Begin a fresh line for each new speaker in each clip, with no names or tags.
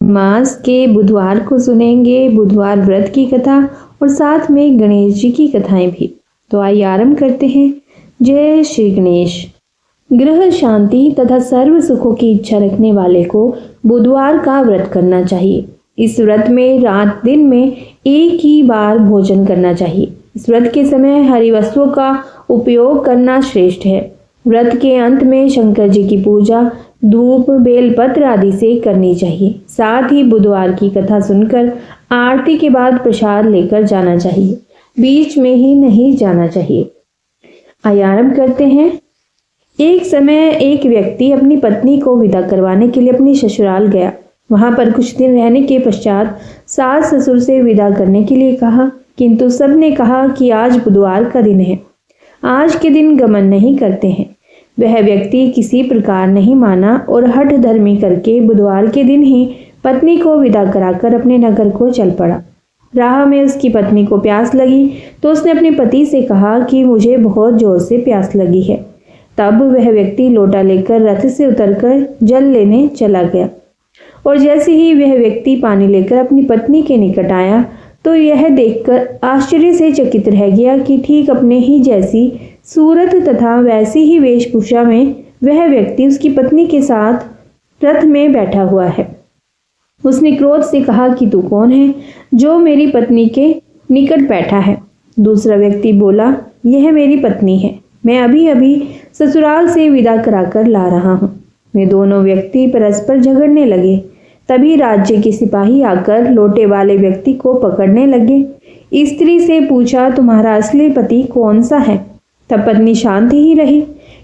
मास के बुधवार को सुनेंगे बुधवार व्रत की कथा और साथ में गणेश जी की कथाएं भी। तो आइए आरंभ करते हैं। जय श्री गणेश। गृह शांति तथा सर्व सुखों की इच्छा रखने वाले को बुधवार का व्रत करना चाहिए। इस व्रत में रात दिन में एक ही बार भोजन करना चाहिए। इस व्रत के समय हरी वस्तुओं का उपयोग करना श्रेष्ठ है। व्रत के अंत में शंकर जी की पूजा धूप बेलपत्र आदि से करनी चाहिए। साथ ही बुधवार की कथा सुनकर आरती के बाद प्रसाद लेकर जाना चाहिए। बीच में ही नहीं जाना चाहिए। आइए आरंभ करते हैं। एक समय एक व्यक्ति अपनी पत्नी को विदा करवाने के लिए अपनी ससुराल गया। वहां पर कुछ दिन रहने के पश्चात सास ससुर से विदा करने के लिए कहा, किंतु सबने कहा कि आज बुधवार का दिन है, आज के दिन गमन नहीं करते हैं। वह व्यक्ति किसी प्रकार नहीं माना और हठ धर्मी करके बुधवार के दिन ही पत्नी को विदा कराकर अपने नगर को चल पड़ा। राह में उसकी पत्नी को प्यास लगी तो उसने अपने पति से कहा कि मुझे बहुत जोर से प्यास लगी है। तब वह व्यक्ति लोटा लेकर रथ से उतरकर जल लेने चला गया और जैसे ही वह व्यक्ति पानी लेकर अपनी पत्नी के निकट आया तो यह देखकर आश्चर्य से चकित रह गया कि ठीक अपने ही जैसी सूरत तथा वैसी ही वेशभूषा में वह व्यक्ति उसकी पत्नी के साथ रथ में बैठा हुआ है। उसने क्रोध से कहा कि तू कौन है जो मेरी पत्नी के निकट बैठा है। दूसरा व्यक्ति बोला, यह मेरी पत्नी है, मैं अभी अभी ससुराल से विदा कराकर ला रहा हूँ। वे दोनों व्यक्ति परस्पर झगड़ने लगे। तभी राज्य के सिपाही आकर लोटे वाले व्यक्ति को पकड़ने लगे। स्त्री से पूछा, तुम्हारा असली पति कौन सा है? तब पत्नी शांत ही रही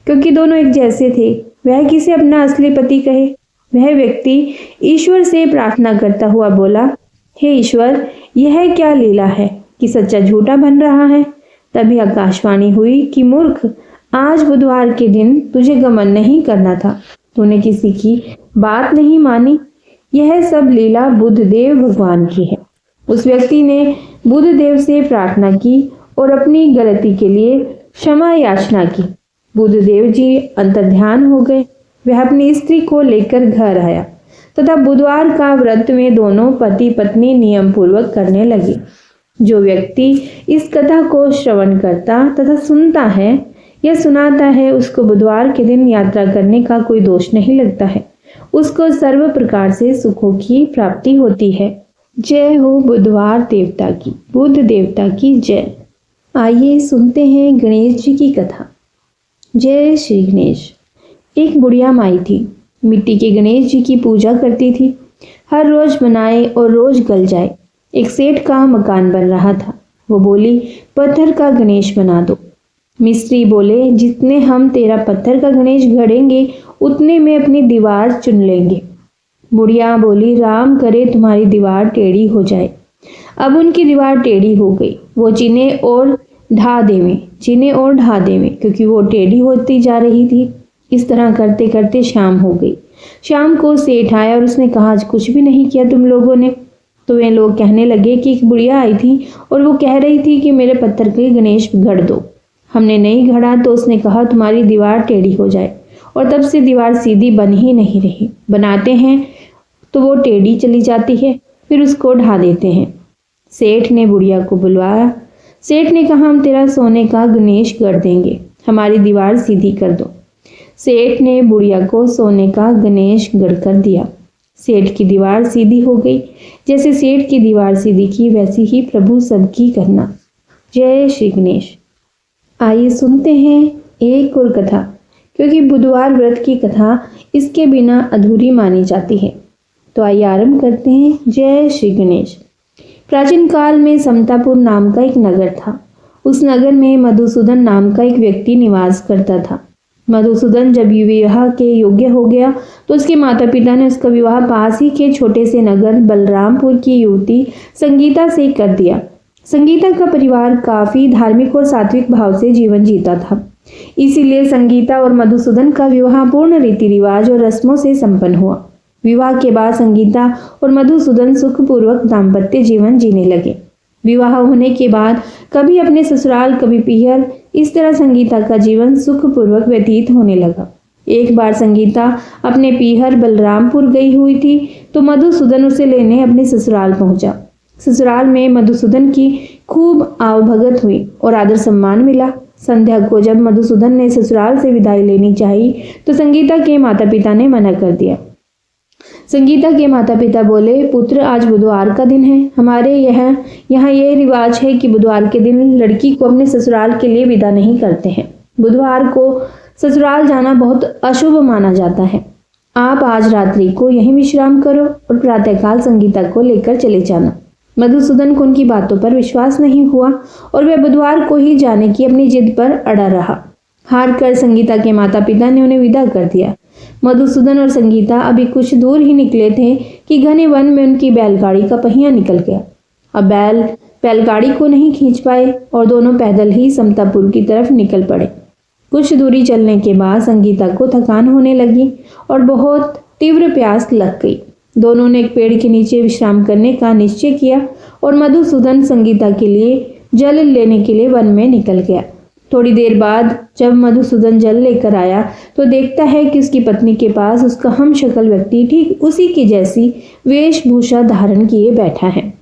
क्योंकि दोनों एक जैसे थे। वह किसे अपना असली पति कहे? वह व्यक्ति ईश्वर से प्रार्थना करता हुआ बोला, हे ईश्वर, यह क्या लीला है कि सच्चा झूठा बन रहा है। तभी आकाशवाणी हुई कि मूर्ख, आज बुधवार के दिन तुझे गमन नहीं करना था, तूने किसी की बात नहीं मानी। यह सब लीला बुधदेव भगवान की है। उस व्यक्ति ने बुधदेव से प्रार्थना की और अपनी गलती के लिए क्षमा याचना की। बुधदेव जी अंतर्ध्यान हो गए। वह अपनी स्त्री को लेकर घर आया तथा बुधवार का व्रत में दोनों पति पत्नी नियम पूर्वक करने लगे। जो व्यक्ति इस कथा को श्रवण करता तथा सुनता है या सुनाता है उसको बुधवार के दिन यात्रा करने का कोई दोष नहीं लगता है। उसको सर्व प्रकार से सुखों की प्राप्ति होती है। जय हो बुधवार देवता की, बुध देवता की जय। आइए सुनते हैं गणेश जी की कथा। जय श्री गणेश। एक बुढ़िया माई थी, मिट्टी के गणेश जी की पूजा करती थी। हर रोज बनाए और रोज गल जाए। एक सेठ का मकान बन रहा था। वो बोली, पत्थर का गणेश बना दो। मिस्त्री बोले, जितने हम तेरा पत्थर का गणेश गढ़ेंगे उतने में अपनी दीवार चुन लेंगे। बुढ़िया बोली, राम करे तुम्हारी दीवार टेढ़ी हो जाए। अब उनकी दीवार टेढ़ी हो गई। वो चिन्हे और ढा देवें क्योंकि वो टेढ़ी होती जा रही थी। इस तरह करते करते शाम हो गई। शाम को सेठ आया और उसने कहा, आज कुछ भी नहीं किया तुम लोगों ने। तो वे लोग कहने लगे कि एक बुढ़िया आई थी और वो कह रही थी कि मेरे पत्थर के गणेश गढ़ दो। हमने नहीं गढ़ा तो उसने कहा तुम्हारी दीवार टेढ़ी हो जाए, और तब से दीवार सीधी बन ही नहीं रही। बनाते हैं तो वो टेढ़ी चली जाती है, फिर उसको ढा देते हैं। सेठ ने बुढ़िया को बुलवाया। सेठ ने कहा, हम तेरा सोने का गणेश गढ़ देंगे, हमारी दीवार सीधी कर दो। सेठ ने बुढ़िया को सोने का गणेश गढ़ कर दिया। सेठ की दीवार सीधी हो गई। जैसे सेठ की दीवार सीधी की वैसी ही प्रभु सबकी करना। जय श्री गणेश। आइए सुनते हैं एक और कथा, क्योंकि बुधवार व्रत की कथा इसके बिना अधूरी मानी जाती है। तो आइए आरंभ करते हैं। जय श्री गणेश। प्राचीन काल में समतापुर नाम का एक नगर था। उस नगर में मधुसूदन नाम का एक व्यक्ति निवास करता था। मधुसूदन जब विवाह के योग्य हो गया तो उसके माता पिता ने उसका विवाह पास ही के छोटे से नगर बलरामपुर की युवती संगीता से कर दिया। संगीता का परिवार काफी धार्मिक और सात्विक भाव से जीवन जीता था। इसीलिए संगीता और मधुसूदन का विवाह पूर्ण रीति रिवाज और रस्मों से संपन्न हुआ। विवाह के बाद संगीता और मधुसूदन सुखपूर्वक दाम्पत्य जीवन जीने लगे। विवाह होने के बाद कभी अपने ससुराल कभी पियर, इस तरह संगीता का जीवन सुखपूर्वक व्यतीत होने लगा। एक बार संगीता अपने पीहर बलरामपुर गई हुई थी तो मधुसूदन उसे लेने अपने ससुराल पहुंचा। ससुराल में मधुसूदन की खूब आवभगत हुई और आदर सम्मान मिला। संध्या को जब मधुसूदन ने ससुराल से विदाई लेनी चाहिए तो संगीता के माता पिता ने मना कर दिया। संगीता के माता पिता बोले, पुत्र आज बुधवार का दिन है। हमारे यहाँ यह रिवाज है कि बुधवार के दिन लड़की को अपने ससुराल के लिए विदा नहीं करते हैं। बुधवार को ससुराल जाना बहुत अशुभ माना जाता है। आप आज रात्रि को यहीं विश्राम करो और प्रातःकाल संगीता को लेकर चले जाना। मधुसूदन को उनकी बातों पर विश्वास नहीं हुआ और वह बुधवार को ही जाने की अपनी जिद पर अड़ा रहा। हार कर संगीता के माता पिता ने उन्हें विदा कर दिया। मधुसूदन और संगीता अभी कुछ दूर ही निकले थे कि घने वन में उनकी बैलगाड़ी का पहिया निकल गया। अब बैलगाड़ी को नहीं खींच पाए और दोनों पैदल ही समतापुर की तरफ निकल पड़े। कुछ दूरी चलने के बाद संगीता को थकान होने लगी और बहुत तीव्र प्यास लग गई। दोनों ने एक पेड़ के नीचे विश्राम करने का निश्चय किया और मधुसूदन संगीता के लिए जल लेने के लिए वन में निकल गया। थोड़ी देर बाद जब मधुसूदन जल लेकर आया तो देखता है कि उसकी पत्नी के पास उसका हमशक्ल व्यक्ति ठीक उसी की जैसी वेशभूषा धारण किए बैठा है।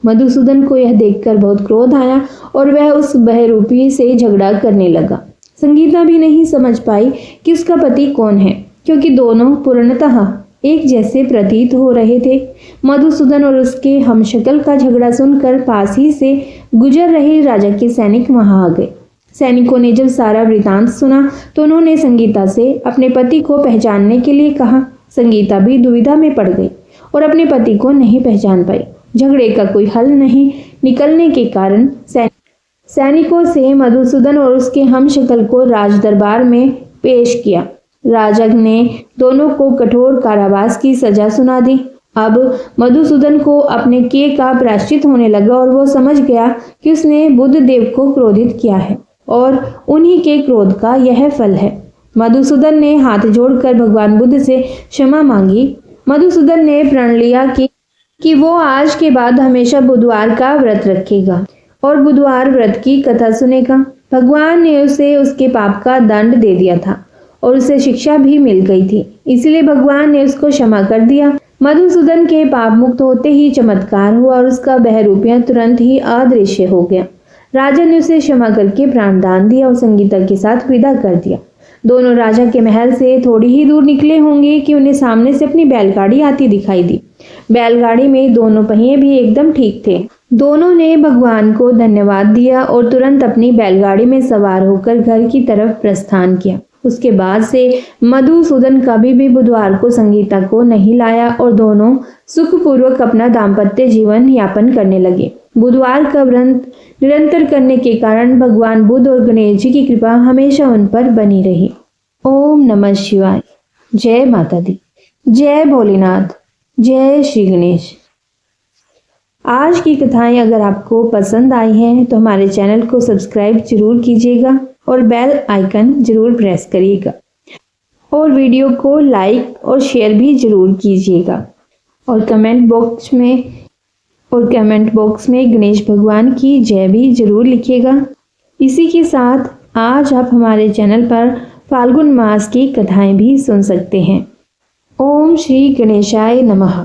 मधुसूदन को यह देखकर बहुत क्रोध आया और वह उस बहरूपी से झगड़ा करने लगा। संगीता भी नहीं समझ पाई कि उसका पति कौन है, क्योंकि दोनों पूर्णतः एक जैसे प्रतीत हो रहे थे। मधुसूदन और उसके हमशक्ल का झगड़ा सुनकर पास ही से गुजर रहे राजा के सैनिक वहां आ गए। सैनिकों ने जब सारा वृतांत सुना तो उन्होंने संगीता से अपने पति को पहचानने के लिए कहा। संगीता भी दुविधा में पड़ गई और अपने पति को नहीं पहचान पाई। झगड़े का कोई हल नहीं निकलने के कारण सैनिकों से मधुसूदन और उसके हमशक्ल को राज दरबार में पेश किया। राजा ने दोनों को कठोर कारावास की सजा सुना दी। अब मधुसूदन को अपने किए का प्रायश्चित होने लगा और वो समझ गया कि उसने बुद्ध देव को क्रोधित किया है और उन्हीं के क्रोध का यह फल है। मधुसूदन ने हाथ जोड़कर भगवान बुद्ध से क्षमा मांगी। मधुसूदन ने प्रण लिया कि वो आज के बाद हमेशा बुधवार का व्रत रखेगा और बुधवार व्रत की कथा सुनेगा। भगवान ने उसे उसके पाप का दंड दे दिया था और उसे शिक्षा भी मिल गई थी, इसलिए भगवान ने उसको क्षमा कर दिया। मधुसूदन के पाप मुक्त होते ही चमत्कार हुआ और उसका बहरूपिया तुरंत ही अदृश्य हो गया। राजा ने उसे क्षमा करके प्राण दान दिया और संगीता के साथ विदा कर दिया। दोनों राजा के महल से थोड़ी ही दूर निकले होंगे कि उन्हें सामने से अपनी बैलगाड़ी आती दिखाई दी। बैलगाड़ी में दोनों पहिए भी एकदम ठीक थे। दोनों ने भगवान को धन्यवाद दिया और तुरंत अपनी बैलगाड़ी में सवार होकर घर की तरफ प्रस्थान किया। उसके बाद से मधुसूदन कभी भी बुधवार को संगीता को नहीं लाया और दोनों सुखपूर्वक अपना दाम्पत्य जीवन यापन करने लगे। बुधवार का व्रत निरंतर करने के कारण भगवान बुद्ध और गणेश जी की कृपा हमेशा उन पर बनी रही। ओम नमः शिवाय। जय माता दी, जय भोलेनाथ, जय श्री गणेश। आज की कथाएं अगर आपको पसंद आई हैं तो हमारे चैनल को सब्सक्राइब जरूर कीजिएगा और बेल आइकन जरूर प्रेस करिएगा और वीडियो को लाइक और शेयर भी जरूर कीजिएगा और कमेंट बॉक्स में गणेश भगवान की जय भी जरूर लिखिएगा। इसी के साथ आज आप हमारे चैनल पर फाल्गुन मास की कथाएं भी सुन सकते हैं। ओम श्री गणेशाय नमः।